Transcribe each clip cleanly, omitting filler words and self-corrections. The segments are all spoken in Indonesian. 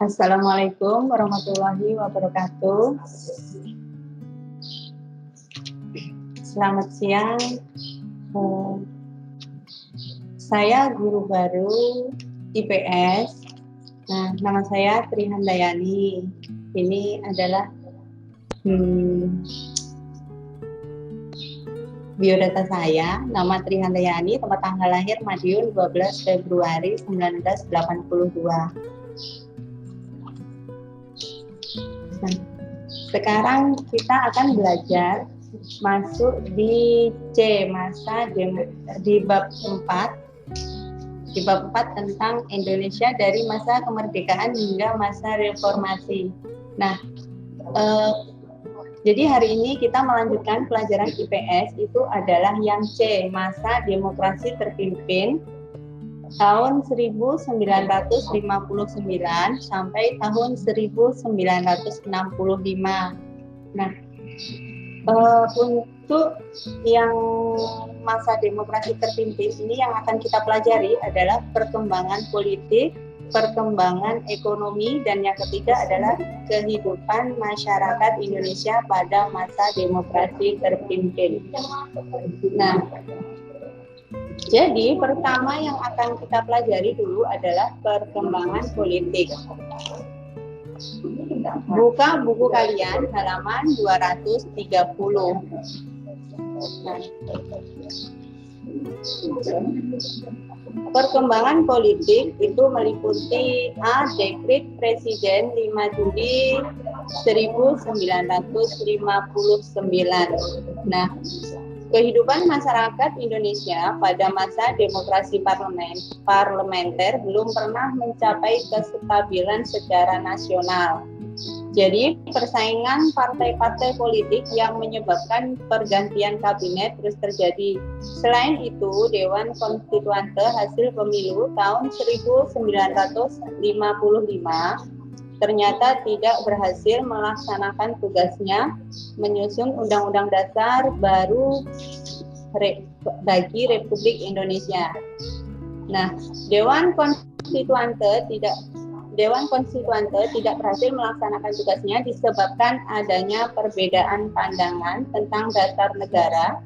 Assalamualaikum warahmatullahi wabarakatuh. Selamat siang. Saya guru baru IPS. Nah, nama saya Tri Handayani. Ini adalah biodata saya. Nama Tri Handayani, tempat tanggal lahir Madiun 12 Februari 1982. Nah, sekarang kita akan belajar masuk di C, di bab 4. Di bab 4 tentang Indonesia dari masa kemerdekaan hingga masa reformasi. Nah, jadi hari ini kita melanjutkan pelajaran IPS, itu adalah yang C, masa demokrasi terpimpin tahun 1959 sampai tahun 1965. Nah, untuk yang masa demokrasi terpimpin ini yang akan kita pelajari adalah perkembangan politik, perkembangan ekonomi, dan yang ketiga adalah kehidupan masyarakat Indonesia pada masa demokrasi terpimpin. Nah, jadi pertama yang akan kita pelajari dulu adalah perkembangan politik. Buka buku kalian halaman 230. Nah, perkembangan politik itu meliputi A. Dekret Presiden 5 Juli 1959. Nah, kehidupan masyarakat Indonesia pada masa demokrasi parlementer belum pernah mencapai kestabilan secara nasional. Jadi, persaingan partai-partai politik yang menyebabkan pergantian kabinet terus terjadi. Selain itu, Dewan Konstituante hasil pemilu tahun 1955 ternyata tidak berhasil melaksanakan tugasnya menyusun Undang-Undang Dasar baru bagi Republik Indonesia. Nah, Dewan Konstituante tidak berhasil melaksanakan tugasnya disebabkan adanya perbedaan pandangan tentang dasar negara.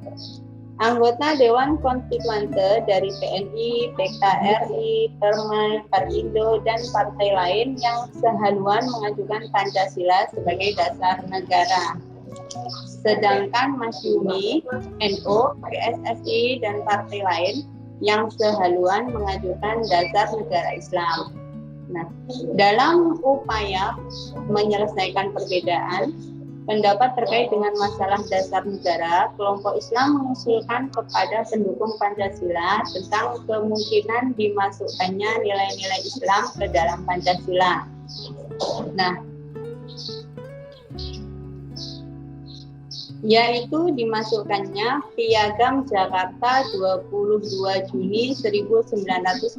Anggota Dewan Konstituante dari PNI, PKRI, Permai, Perindo, dan partai lain yang sehaluan mengajukan Pancasila sebagai dasar negara. Sedangkan Masyumi, NU, PSSI, dan partai lain yang sehaluan mengajukan dasar negara Islam. Nah, dalam upaya menyelesaikan perbedaan pendapat terkait dengan masalah dasar negara, kelompok Islam mengusulkan kepada pendukung Pancasila tentang kemungkinan dimasukkannya nilai-nilai Islam ke dalam Pancasila. Nah, yaitu dimasukkannya Piagam Jakarta 22 Juni 1945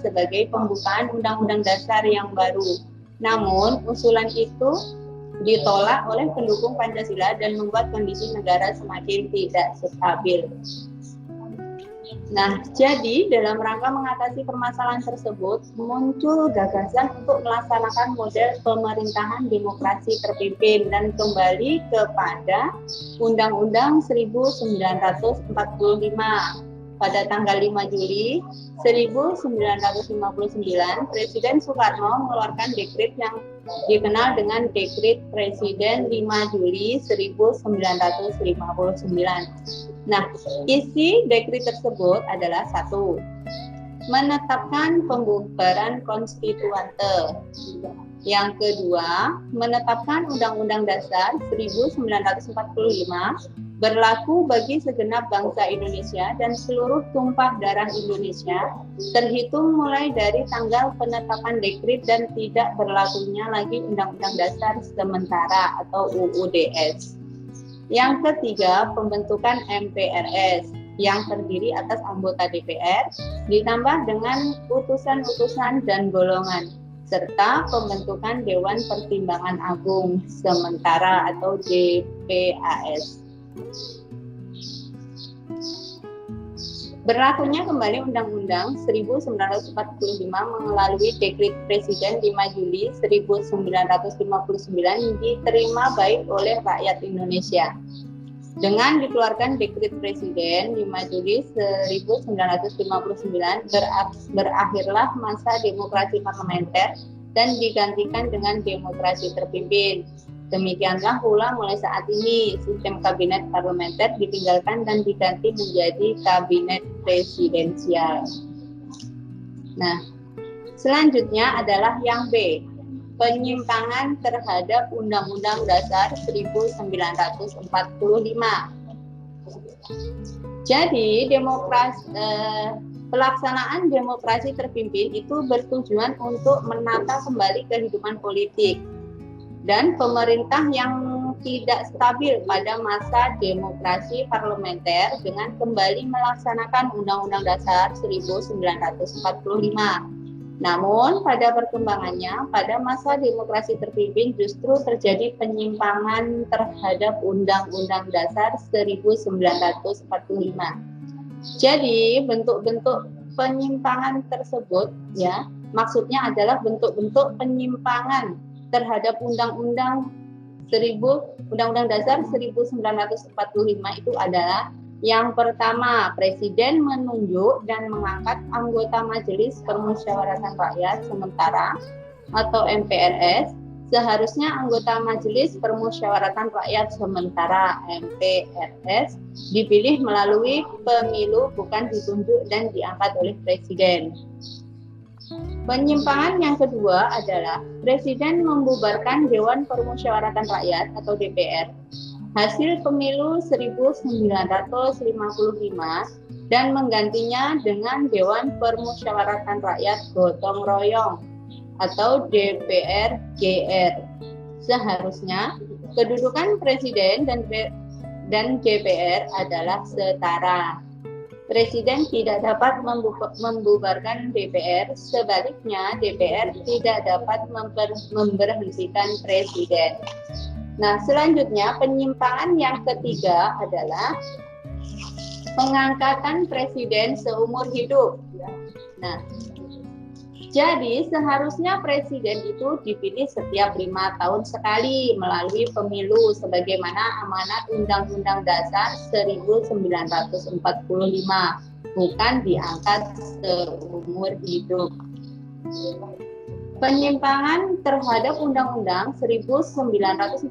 sebagai pembukaan Undang-Undang Dasar yang baru. Namun, usulan itu ditolak oleh pendukung Pancasila dan membuat kondisi negara semakin tidak stabil. Nah, jadi dalam rangka mengatasi permasalahan tersebut, muncul gagasan untuk melaksanakan model pemerintahan demokrasi terpimpin dan kembali kepada Undang-Undang 1945. Pada tanggal 5 Juli 1959, Presiden Soekarno mengeluarkan dekret yang dikenal dengan Dekret Presiden 5 Juli 1959. Nah, isi dekret tersebut adalah 1. Menetapkan pembubaran konstituante. Yang kedua, menetapkan Undang-Undang Dasar 1945 berlaku bagi segenap bangsa Indonesia dan seluruh tumpah darah Indonesia, terhitung mulai dari tanggal penetapan dekret dan tidak berlakunya lagi Undang-Undang Dasar sementara atau UUDS. Yang ketiga, pembentukan MPRS yang terdiri atas anggota DPR ditambah dengan utusan-utusan dan golongan, serta pembentukan Dewan Pertimbangan Agung sementara atau DPAS. Berlakunya kembali Undang-Undang 1945 melalui Dekret Presiden 5 Juli 1959 diterima baik oleh rakyat Indonesia. Dengan dikeluarkan Dekret Presiden 5 Juli 1959, berakhirlah masa demokrasi parlementer dan digantikan dengan demokrasi terpimpin. Demikianlah pula mulai saat ini sistem kabinet parlementer ditinggalkan dan diganti menjadi kabinet presidensial. Nah, selanjutnya adalah yang B, penyimpangan terhadap Undang-Undang Dasar 1945. Jadi, pelaksanaan demokrasi terpimpin itu bertujuan untuk menata kembali kehidupan politik dan pemerintah yang tidak stabil pada masa demokrasi parlementer dengan kembali melaksanakan Undang-Undang Dasar 1945. Namun, pada perkembangannya, pada masa demokrasi terpimpin justru terjadi penyimpangan terhadap Undang-Undang Dasar 1945. Jadi, bentuk-bentuk penyimpangan tersebut, ya, maksudnya adalah bentuk-bentuk penyimpangan terhadap Undang-Undang Dasar 1945 itu adalah yang pertama, Presiden menunjuk dan mengangkat anggota Majelis Permusyawaratan Rakyat Sementara atau MPRS. Seharusnya anggota Majelis Permusyawaratan Rakyat Sementara MPRS dipilih melalui pemilu, bukan ditunjuk dan diangkat oleh Presiden. Penyimpangan yang kedua adalah Presiden membubarkan Dewan Permusyawaratan Rakyat atau DPR hasil pemilu 1955 dan menggantinya dengan Dewan Permusyawaratan Rakyat Gotong Royong atau DPR-GR. Seharusnya kedudukan Presiden dan DPR adalah setara. Presiden tidak dapat membubarkan DPR, sebaliknya DPR tidak dapat memberhentikan Presiden. Nah, selanjutnya penyimpangan yang ketiga adalah pengangkatan Presiden seumur hidup. Nah, jadi seharusnya Presiden itu dipilih setiap 5 tahun sekali melalui pemilu sebagaimana amanat Undang-Undang Dasar 1945, bukan diangkat seumur hidup. Penyimpangan terhadap Undang-Undang 1945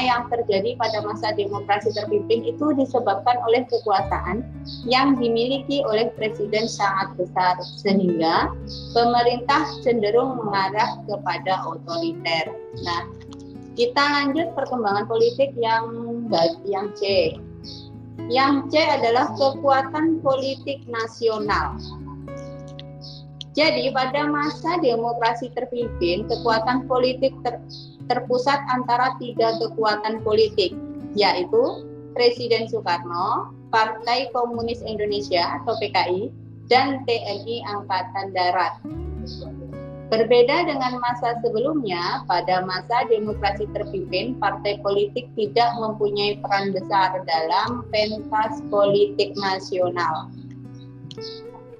yang terjadi pada masa demokrasi terpimpin itu disebabkan oleh kekuasaan yang dimiliki oleh Presiden sangat besar, sehingga pemerintah cenderung mengarah kepada otoriter. Nah, kita lanjut perkembangan politik yang C. Yang C adalah kekuatan politik nasional. Jadi pada masa demokrasi terpimpin, kekuatan politik terpusat antara 3 kekuatan politik, yaitu Presiden Soekarno, Partai Komunis Indonesia atau PKI, dan TNI Angkatan Darat. Berbeda dengan masa sebelumnya, pada masa demokrasi terpimpin, partai politik tidak mempunyai peran besar dalam pentas politik nasional.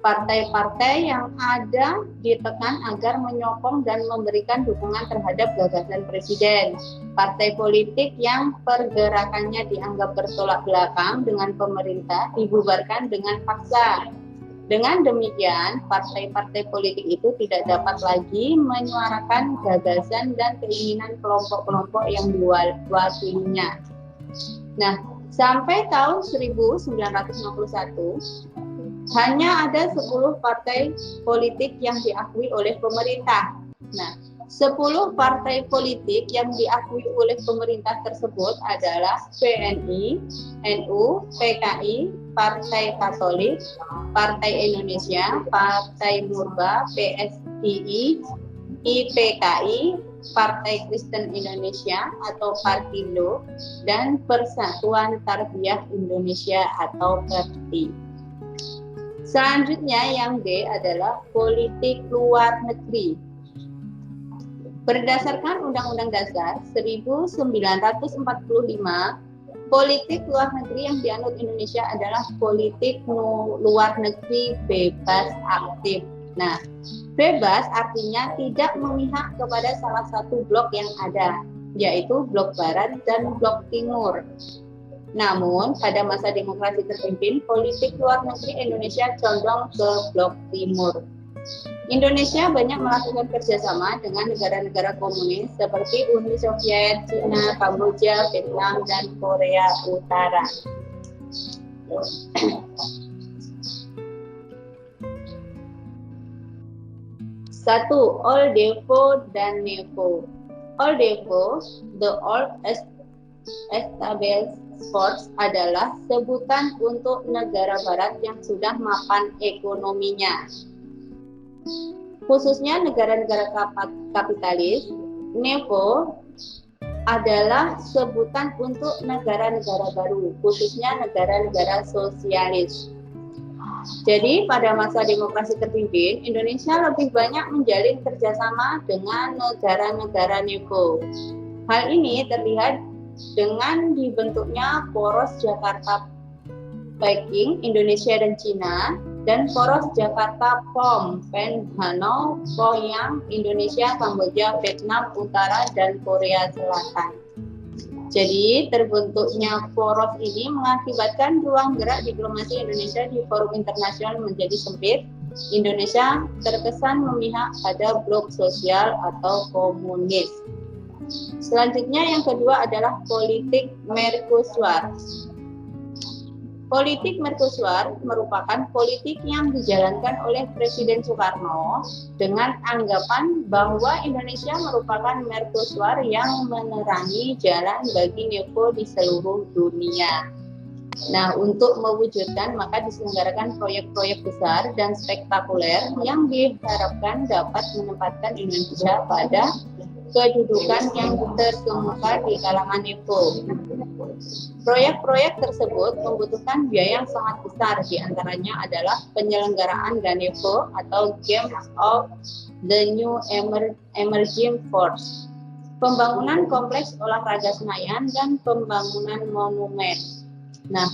Partai-partai yang ada ditekan agar menyokong dan memberikan dukungan terhadap gagasan Presiden. Partai politik yang pergerakannya dianggap bertolak belakang dengan pemerintah dibubarkan dengan paksa. Dengan demikian, partai-partai politik itu tidak dapat lagi menyuarakan gagasan dan keinginan kelompok-kelompok yang diwakilinya. Nah, sampai tahun 1961, hanya ada 10 partai politik yang diakui oleh pemerintah. Nah, 10 partai politik yang diakui oleh pemerintah tersebut adalah PNI, NU, PKI, Partai Katolik, Partai Indonesia, Partai Murba, PSII, IPKI, Partai Kristen Indonesia atau Parkindo, dan Persatuan Tarbiyah Indonesia atau PERTI. Selanjutnya yang D adalah politik luar negeri. Berdasarkan Undang-Undang Dasar 1945, politik luar negeri yang dianut Indonesia adalah politik luar negeri bebas aktif. Nah, bebas artinya tidak memihak kepada salah satu blok yang ada, yaitu blok barat dan blok timur. Namun, pada masa demokrasi terpimpin, politik luar negeri Indonesia condong ke blok timur. Indonesia banyak melakukan kerjasama dengan negara-negara komunis seperti Uni Soviet, Cina, Kamboja, Vietnam, dan Korea Utara. Satu, OLDEVO dan NEVO. OLDEVO, the Old Established Force, adalah sebutan untuk negara barat yang sudah mapan ekonominya, khususnya negara-negara kapitalis. NEVO adalah sebutan untuk negara-negara baru, khususnya negara-negara sosialis. Jadi pada masa demokrasi terpimpin, Indonesia lebih banyak menjalin kerjasama dengan negara-negara NEVO. Hal ini terlihat dengan dibentuknya poros Jakarta Peking, Indonesia dan Cina, dan poros Jakarta POM, Pen, Hanoi, Pyongyang, Indonesia, Kamboja, Vietnam Utara, dan Korea Selatan. Jadi terbentuknya poros ini mengakibatkan ruang gerak diplomasi Indonesia di forum internasional menjadi sempit. Indonesia terkesan memihak pada blok sosial atau komunis. Selanjutnya yang kedua adalah politik Mercosur. Politik Mercosur merupakan politik yang dijalankan oleh Presiden Soekarno dengan anggapan bahwa Indonesia merupakan Mercosur yang menerangi jalan bagi NEVO di seluruh dunia. Nah, untuk mewujudkan maka diselenggarakan proyek-proyek besar dan spektakuler yang diharapkan dapat menempatkan Indonesia pada kedudukan yang terkemuka di kalangan NEVO. Proyek-proyek tersebut membutuhkan biaya yang sangat besar, diantaranya adalah penyelenggaraan GANEVO atau Games of the New Emerging Force, pembangunan kompleks olahraga Senayan, dan pembangunan monumen. Nah,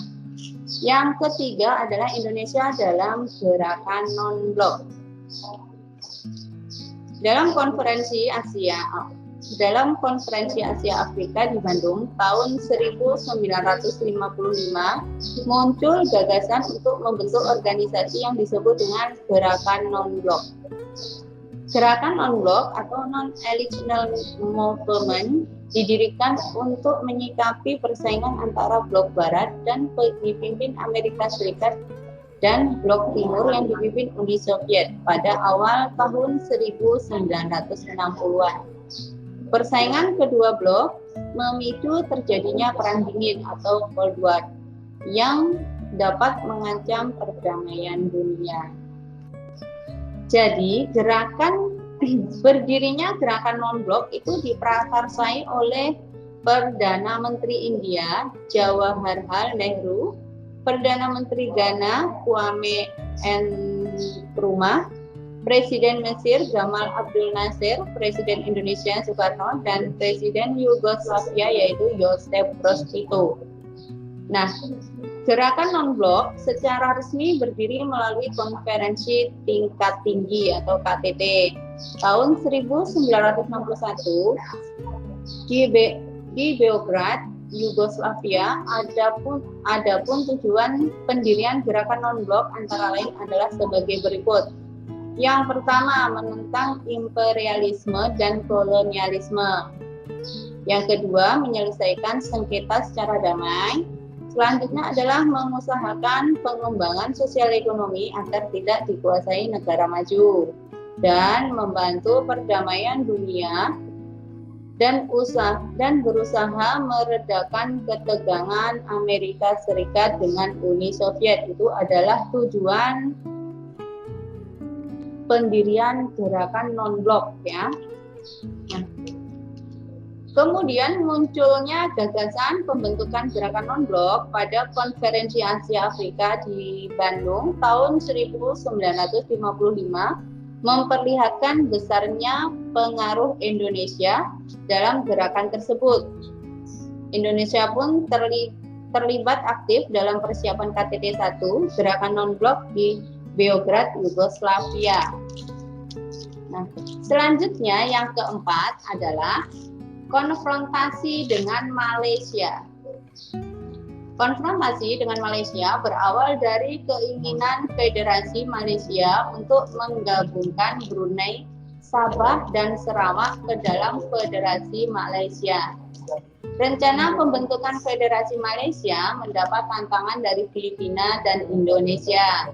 yang ketiga adalah Indonesia dalam gerakan non-blok. Dalam konferensi Asia Afrika di Bandung tahun 1955 muncul gagasan untuk membentuk organisasi yang disebut dengan gerakan non-blok. Gerakan non-blok atau non-aligned movement didirikan untuk menyikapi persaingan antara blok barat dan dipimpin Amerika Serikat dan blok timur yang dipimpin Uni Soviet pada awal tahun 1960-an. Persaingan kedua blok memicu terjadinya perang dingin atau Cold War yang dapat mengancam perdamaian dunia. Jadi, berdirinya gerakan non-blok itu diprakarsai oleh Perdana Menteri India Jawaharlal Nehru, Perdana Menteri Ghana Kwame Nkrumah, Presiden Mesir Gamal Abdul Nasir, Presiden Indonesia Soekarno, dan Presiden Yugoslavia yaitu Josip Broz Tito. Nah, gerakan non-blok secara resmi berdiri melalui konferensi tingkat tinggi atau KTT tahun 1961 di Beograd, Yugoslavia. Adapun tujuan pendirian gerakan non-blok antara lain adalah sebagai berikut. Yang pertama, menentang imperialisme dan kolonialisme. Yang kedua, menyelesaikan sengketa secara damai. Selanjutnya adalah mengusahakan pengembangan sosial ekonomi agar tidak dikuasai negara maju dan membantu perdamaian dunia dan berusaha meredakan ketegangan Amerika Serikat dengan Uni Soviet. Itu adalah tujuan pendirian gerakan non-blok ya. Nah, kemudian munculnya gagasan pembentukan gerakan non-blok pada Konferensi Asia Afrika di Bandung tahun 1955 memperlihatkan besarnya pengaruh Indonesia dalam gerakan tersebut. Indonesia pun terlibat aktif dalam persiapan KTT 1 Gerakan Non-Blok di Beograd, Yugoslavia. Nah, selanjutnya yang keempat adalah konfrontasi dengan Malaysia. Konfrontasi dengan Malaysia berawal dari keinginan Federasi Malaysia untuk menggabungkan Brunei, Sabah, dan Sarawak ke dalam Federasi Malaysia. Rencana pembentukan Federasi Malaysia mendapat tantangan dari Filipina dan Indonesia.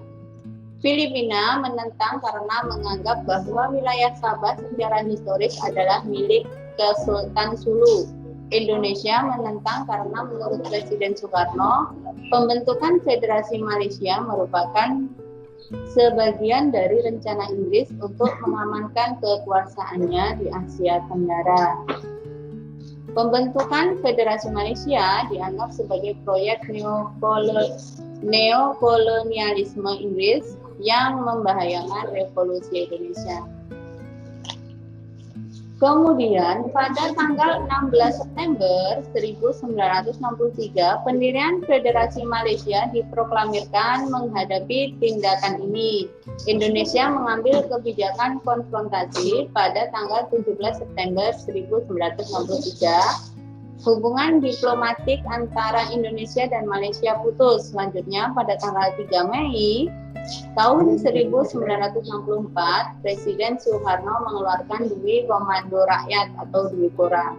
Filipina menentang karena menganggap bahwa wilayah Sabah secara historis adalah milik Kesultanan Sulu. Indonesia menentang karena menurut Presiden Soekarno, pembentukan Federasi Malaysia merupakan sebagian dari rencana Inggris untuk mengamankan kekuasaannya di Asia Tenggara. Pembentukan Federasi Malaysia dianggap sebagai proyek neokolonialisme Inggris yang membahayakan revolusi Indonesia. Kemudian pada tanggal 16 September 1963, pendirian Federasi Malaysia diproklamirkan. Menghadapi tindakan ini, Indonesia mengambil kebijakan konfrontasi. Pada tanggal 17 September 1963, hubungan diplomatik antara Indonesia dan Malaysia putus. Selanjutnya pada tanggal 3 Mei tahun 1964, Presiden Soekarno mengeluarkan Dwi Komando Rakyat atau Dwi Kora.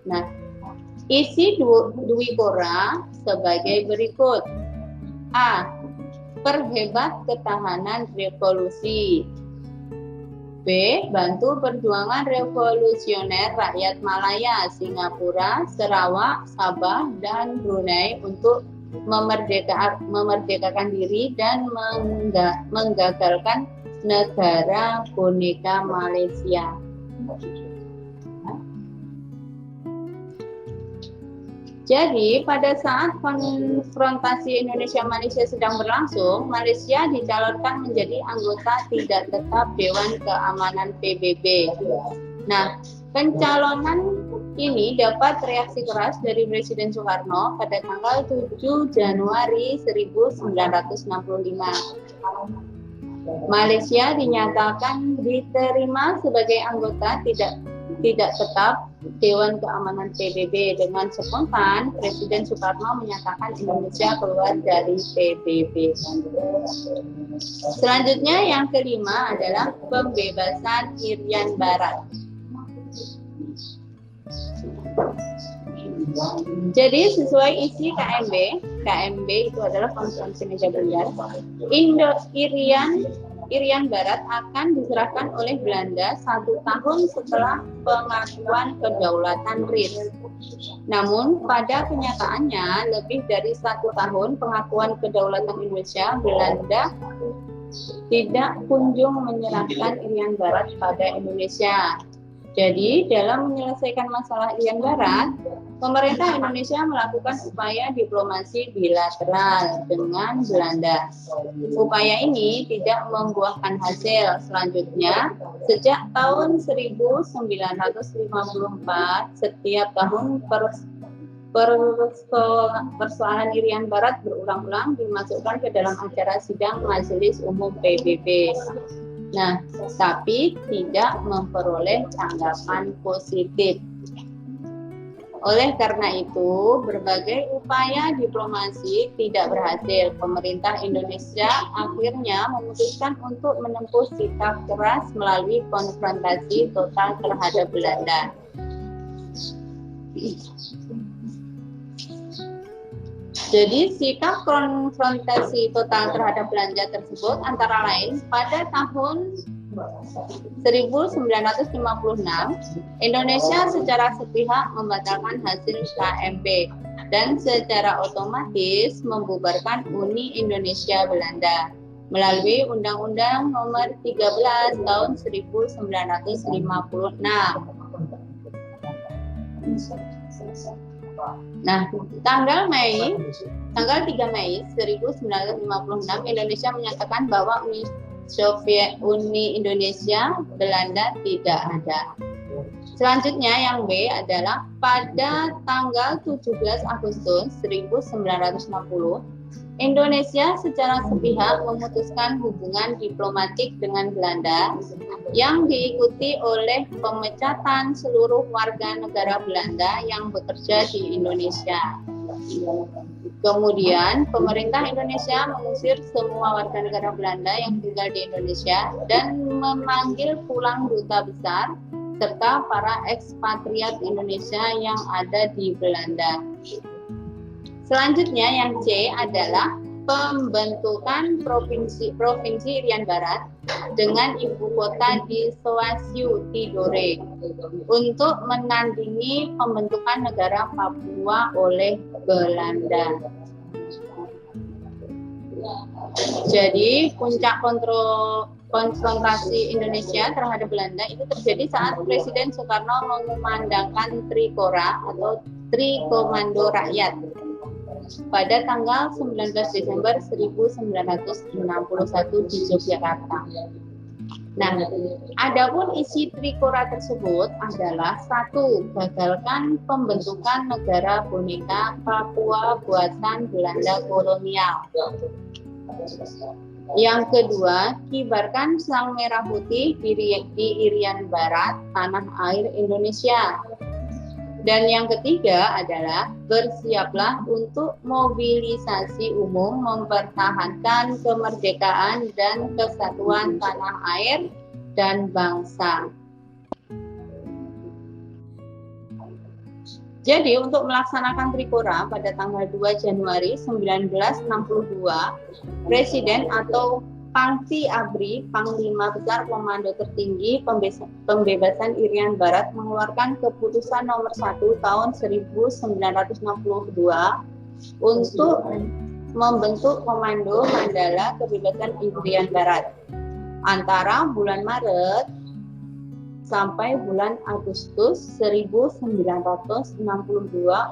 Nah, isi Dwi Kora sebagai berikut. A. Perhebat ketahanan revolusi. B. Bantu perjuangan revolusioner rakyat Malaya, Singapura, Sarawak, Sabah, dan Brunei untuk memerdekakan diri dan menggagalkan negara boneka Malaysia. Jadi pada saat konfrontasi Indonesia-Malaysia sedang berlangsung, Malaysia dicalonkan menjadi anggota tidak tetap Dewan Keamanan PBB. Nah, pencalonan ini dapat reaksi keras dari Presiden Soekarno pada tanggal 7 Januari 1965. Malaysia dinyatakan diterima sebagai anggota tidak tetap Dewan Keamanan PBB. Dengan spontan, Presiden Soekarno menyatakan Indonesia keluar dari PBB. Selanjutnya yang kelima adalah pembebasan Irian Barat. Jadi sesuai isi KMB itu adalah Konferensi Meja Bundar, Irian Barat akan diserahkan oleh Belanda 1 tahun setelah pengakuan kedaulatan RIS. Namun pada kenyataannya lebih dari 1 tahun pengakuan kedaulatan Indonesia, Belanda tidak kunjung menyerahkan Irian Barat pada Indonesia. Jadi, dalam menyelesaikan masalah Irian Barat, pemerintah Indonesia melakukan upaya diplomasi bilateral dengan Belanda. Upaya ini tidak membuahkan hasil. Selanjutnya, sejak tahun 1954, setiap tahun persoalan Irian Barat berulang-ulang dimasukkan ke dalam acara sidang Majelis Umum PBB. Nah, tapi tidak memperoleh tanggapan positif. Oleh karena itu, berbagai upaya diplomasi tidak berhasil. Pemerintah Indonesia akhirnya memutuskan untuk menempuh sikap keras melalui konfrontasi total terhadap Belanda. Jadi sikap konfrontasi total terhadap Belanda tersebut antara lain pada tahun 1956, Indonesia secara sepihak membatalkan hasil KMB dan secara otomatis membubarkan Uni Indonesia Belanda melalui Undang-Undang Nomor 13 Tahun 1956. Nah, tanggal 3 Mei 1956 Indonesia menyatakan bahwa Uni Indonesia Belanda tidak ada. Selanjutnya yang B adalah pada tanggal 17 Agustus 1960, Indonesia secara sepihak memutuskan hubungan diplomatik dengan Belanda yang diikuti oleh pemecatan seluruh warga negara Belanda yang bekerja di Indonesia. Kemudian, pemerintah Indonesia mengusir semua warga negara Belanda yang tinggal di Indonesia dan memanggil pulang duta besar serta para ekspatriat Indonesia yang ada di Belanda. Selanjutnya yang C adalah pembentukan Provinsi Irian Barat dengan ibu kota di Sewaciu Tidore untuk menandingi pembentukan negara Papua oleh Belanda. Jadi puncak konfrontasi Indonesia terhadap Belanda itu terjadi saat Presiden Soekarno mengumandangkan Trikora atau Trikomando Rakyat pada tanggal 19 Desember 1961 di Yogyakarta. Nah, adapun isi Trikora tersebut adalah 1. Gagalkan pembentukan negara boneka Papua buatan Belanda kolonial. Yang kedua, kibarkan sang merah putih di Irian Barat, tanah air Indonesia. Dan yang ketiga adalah bersiaplah untuk mobilisasi umum mempertahankan kemerdekaan dan kesatuan tanah air dan bangsa. Jadi untuk melaksanakan Trikora pada tanggal 2 Januari 1962, Presiden atau Pangsi ABRI, Panglima Besar Komando Tertinggi Pembebasan Irian Barat, mengeluarkan keputusan nomor 1 tahun 1962 untuk membentuk Komando Mandala Kebebasan Irian Barat antara bulan Maret sampai bulan Agustus 1962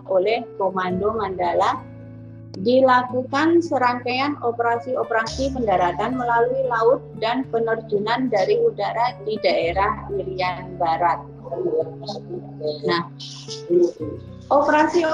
oleh Komando Mandala. Dilakukan serangkaian operasi-operasi pendaratan melalui laut dan penerjunan dari udara di daerah Irian Barat. Nah, operasi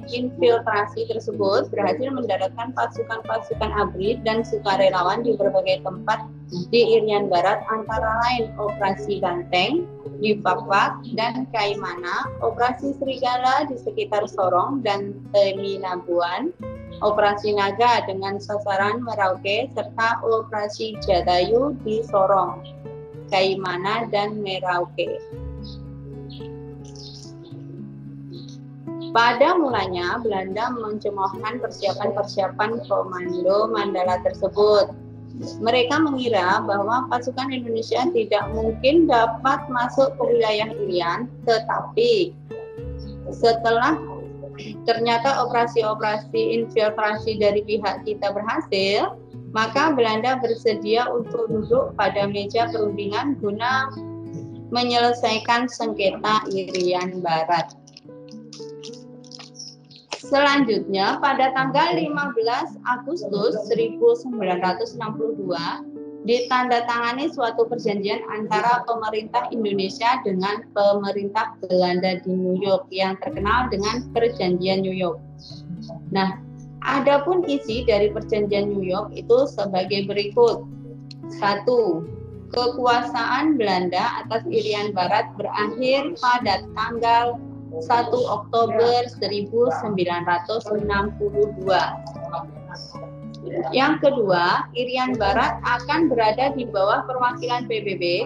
infiltrasi tersebut berhasil mendaratkan pasukan-pasukan ABRI dan sukarelawan di berbagai tempat di Irian Barat, antara lain Operasi Banteng di Papua dan Kaimana, Operasi Serigala di sekitar Sorong dan Teminabuan, Operasi Naga dengan sasaran Merauke, serta Operasi Jatayu di Sorong, Kaimana, dan Merauke. Pada mulanya, Belanda mencemoohkan persiapan Komando Mandala tersebut. Mereka mengira bahwa pasukan Indonesia tidak mungkin dapat masuk ke wilayah Irian, tetapi setelah ternyata operasi-operasi infiltrasi dari pihak kita berhasil, maka Belanda bersedia untuk duduk pada meja perundingan guna menyelesaikan sengketa Irian Barat. Selanjutnya, pada tanggal 15 Agustus 1962, ditandatangani suatu perjanjian antara pemerintah Indonesia dengan pemerintah Belanda di New York yang terkenal dengan Perjanjian New York. Nah, adapun isi dari Perjanjian New York itu sebagai berikut. 1. Kekuasaan Belanda atas Irian Barat berakhir pada tanggal 1 Oktober 1962. Yang kedua, Irian Barat akan berada di bawah perwakilan PBB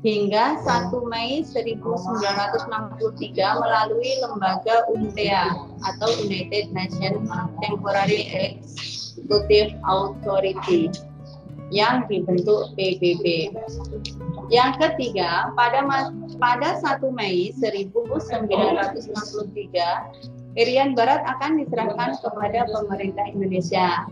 hingga 1 Mei 1963 melalui lembaga UNTEA atau United Nations Temporary Executive Authority yang dibentuk PBB. Yang ketiga, pada 1 Mei 1963, Irian Barat akan diserahkan kepada pemerintah Indonesia.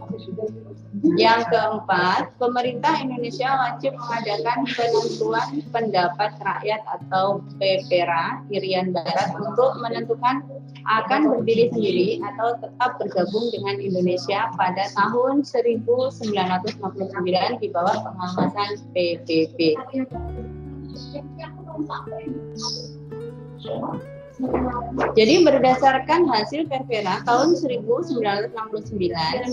Yang keempat, pemerintah Indonesia wajib mengadakan penentuan pendapat rakyat atau PPRA Irian Barat untuk menentukan akan berdiri sendiri atau tetap bergabung dengan Indonesia pada tahun 1959 di bawah pengawasan PBB. Jadi berdasarkan hasil Perpera tahun 1969,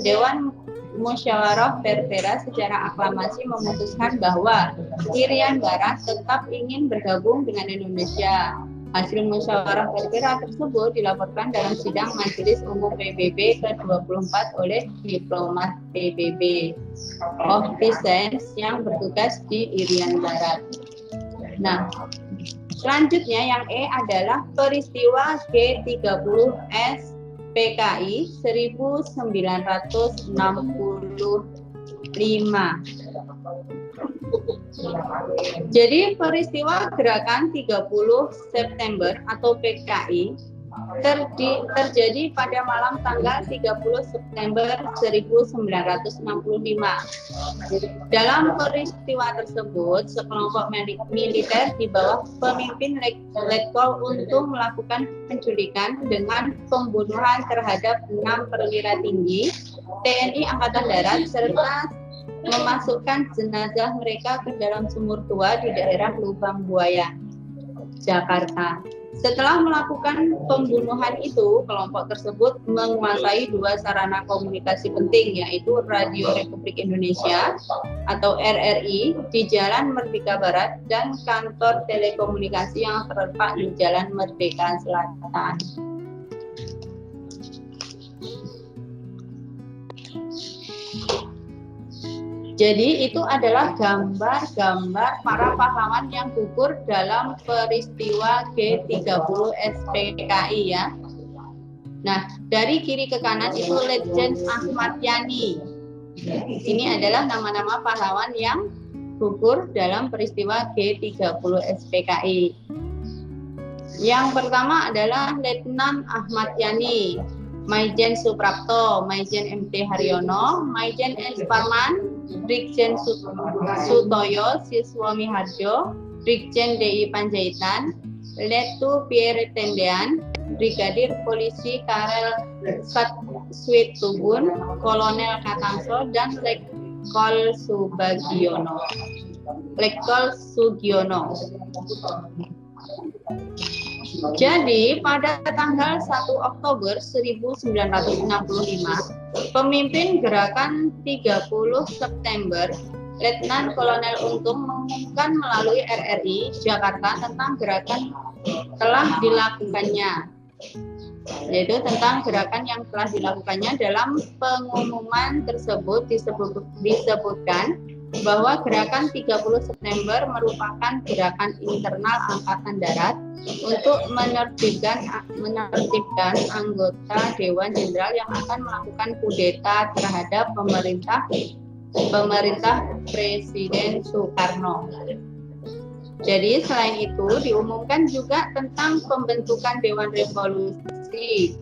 Dewan Musyawarah Perpera secara aklamasi memutuskan bahwa Irian Barat tetap ingin bergabung dengan Indonesia. Hasil musyawarah Perpera tersebut dilaporkan dalam sidang Majelis Umum PBB ke-24 oleh diplomat PBB of Peace yang bertugas di Irian Barat. Nah, selanjutnya yang E adalah peristiwa G30S PKI 1965. Jadi peristiwa gerakan 30 September atau PKI terjadi pada malam tanggal 30 September 1965. Dalam peristiwa tersebut, sekelompok militer di bawah pemimpin Letkol untuk melakukan penculikan dengan pembunuhan terhadap 6 perwira tinggi TNI Angkatan Darat serta memasukkan jenazah mereka ke dalam sumur tua di daerah Lubang Buaya, Jakarta. Setelah melakukan pembunuhan itu, kelompok tersebut menguasai 2 sarana komunikasi penting, yaitu Radio Republik Indonesia atau RRI di Jalan Merdeka Barat dan kantor telekomunikasi yang terletak di Jalan Merdeka Selatan. Jadi itu adalah gambar-gambar para pahlawan yang gugur dalam peristiwa G30 SPKI ya. Nah, dari kiri ke kanan itu Letjen Ahmad Yani. Ini adalah nama-nama pahlawan yang gugur dalam peristiwa G30 SPKI. Yang pertama adalah Letnan Ahmad Yani, Maijen Suprapto, Maijen MT Haryono, Maijen S. Parman, Brigjen Sutoyo Siswami Harjo, Brigjen DI Panjaitan, Letu Pierre Tendean, Brigadir Polisi Karel Satwitubun, Kolonel Katangso, dan Letkol Sugiono. Jadi pada tanggal 1 Oktober 1965, pemimpin gerakan 30 September, Letnan Kolonel Untung mengumumkan melalui RRI Jakarta tentang gerakan telah dilakukannya. Yaitu tentang gerakan yang telah dilakukannya. Dalam pengumuman tersebut disebutkan bahwa gerakan 30 September merupakan gerakan internal Angkatan Darat untuk menertibkan anggota Dewan Jenderal yang akan melakukan kudeta terhadap pemerintah Presiden Soekarno. Jadi selain itu diumumkan juga tentang pembentukan Dewan Revolusi,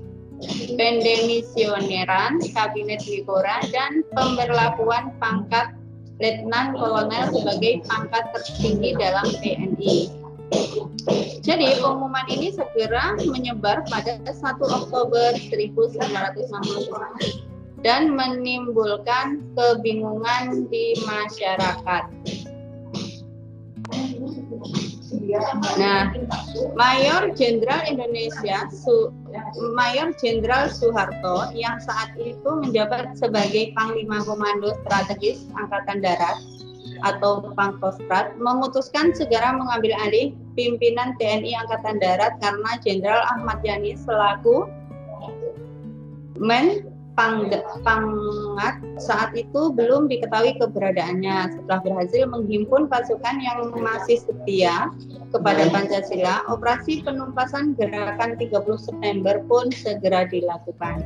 pendemisioneran, Kabinet Wikora, dan pemberlakuan pangkat Letnan Kolonel sebagai pangkat tertinggi dalam TNI. Jadi pengumuman ini segera menyebar pada 1 Oktober 1965 dan menimbulkan kebingungan di masyarakat. Nah, Mayor Jenderal Soeharto yang saat itu menjabat sebagai Panglima Komando Strategis Angkatan Darat atau Pangkostrat memutuskan segera mengambil alih pimpinan TNI Angkatan Darat karena Jenderal Ahmad Yani selaku Panggat saat itu belum diketahui keberadaannya. Setelah berhasil menghimpun pasukan yang masih setia kepada Pancasila, operasi penumpasan gerakan 30 September pun segera dilakukan.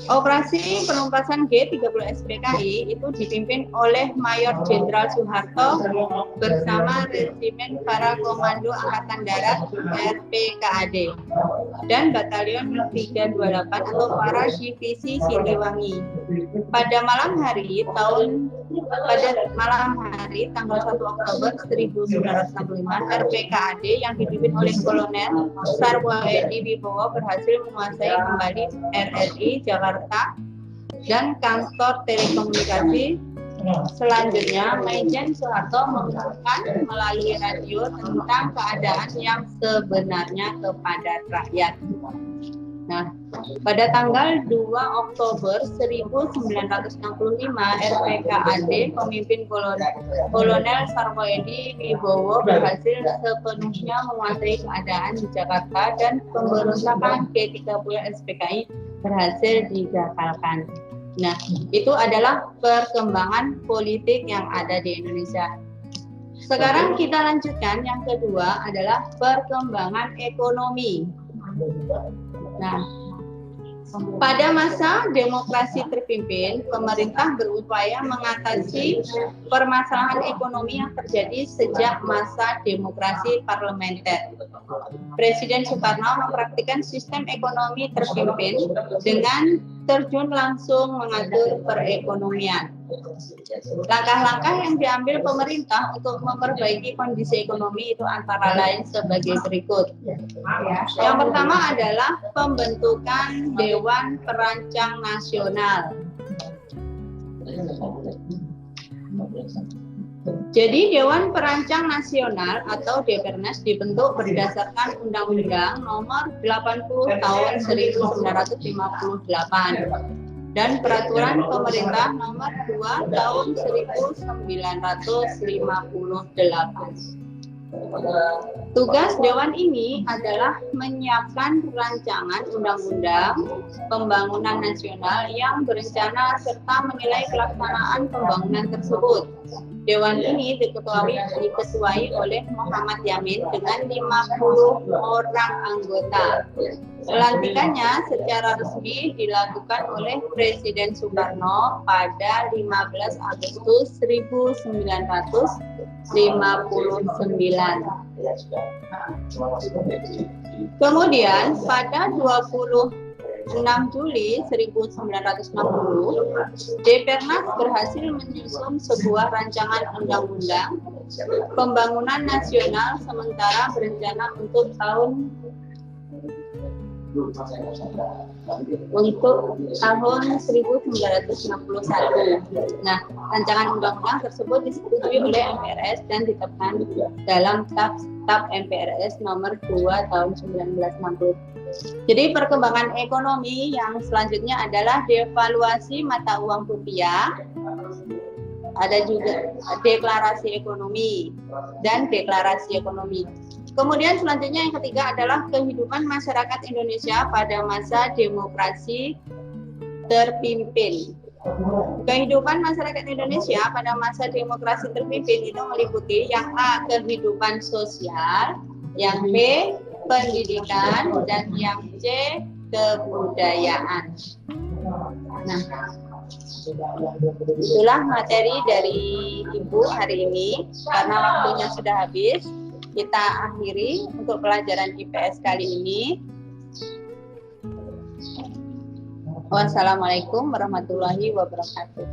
Operasi penumpasan G30 SPKI itu dipimpin oleh Mayor Jenderal Soeharto bersama Resimen Para Komando Angkatan Darat RPKAD dan Batalion 328 atau Para Divisi Siliwangi. Pada malam hari tahun pada malam hari tanggal 1 Oktober 1965, RPKAD yang dipimpin oleh Kolonel Sarwo Edi Wibowo berhasil menguasai kembali RRI Jakarta dan kantor telekomunikasi. Selanjutnya, Maijen Soeharto mengumumkan melalui radio tentang keadaan yang sebenarnya kepada rakyat. Nah, pada tanggal 2 Oktober 1965, RPKAD pemimpin Kolonel Sarwo Edi Wibowo berhasil sepenuhnya menguasai keadaan di Jakarta dan pemberontakan G30 SPKI berhasil digagalkan. Nah, itu adalah perkembangan politik yang ada di Indonesia. Sekarang kita lanjutkan, yang kedua adalah perkembangan ekonomi. Nah, pada masa demokrasi terpimpin, pemerintah berupaya mengatasi permasalahan ekonomi yang terjadi sejak masa demokrasi parlementer. Presiden Soekarno mempraktikkan sistem ekonomi terpimpin dengan terjun langsung mengatur perekonomian. Langkah-langkah yang diambil pemerintah untuk memperbaiki kondisi ekonomi itu antara lain sebagai berikut. Yang pertama adalah pembentukan Dewan Perancang Nasional. Jadi Dewan Perancang Nasional atau Depernas dibentuk berdasarkan Undang-Undang Nomor 80 Tahun 1958 dan Peraturan Pemerintah Nomor 2 Tahun 1958. Tugas Dewan ini adalah menyiapkan rancangan undang-undang pembangunan nasional yang berencana serta menilai pelaksanaan pembangunan tersebut. Dewan ini diketuai oleh Muhammad Yamin dengan 50 orang anggota. Pelantikannya secara resmi dilakukan oleh Presiden Soekarno pada 15 Agustus 1959. Kemudian pada 26 Juli 1960, Depernas berhasil menyusun sebuah rancangan undang-undang pembangunan nasional sementara berencana untuk tahun 1961. Nah, rancangan undang-undang tersebut disetujui oleh MPRS dan ditetapkan dalam TAP MPRS nomor 2 tahun 1960. Jadi perkembangan ekonomi yang selanjutnya adalah devaluasi mata uang rupiah, ada juga deklarasi ekonomi dan deklarasi ekonomi. Kemudian selanjutnya yang ketiga adalah kehidupan masyarakat Indonesia pada masa demokrasi terpimpin. Kehidupan masyarakat Indonesia pada masa demokrasi terpimpin itu meliputi yang A, kehidupan sosial, yang B, pendidikan, dan yang C, kebudayaan. Nah, itulah materi dari Ibu hari ini. Karena waktunya sudah habis, kita akhiri untuk pelajaran IPS kali ini. Wassalamualaikum warahmatullahi wabarakatuh.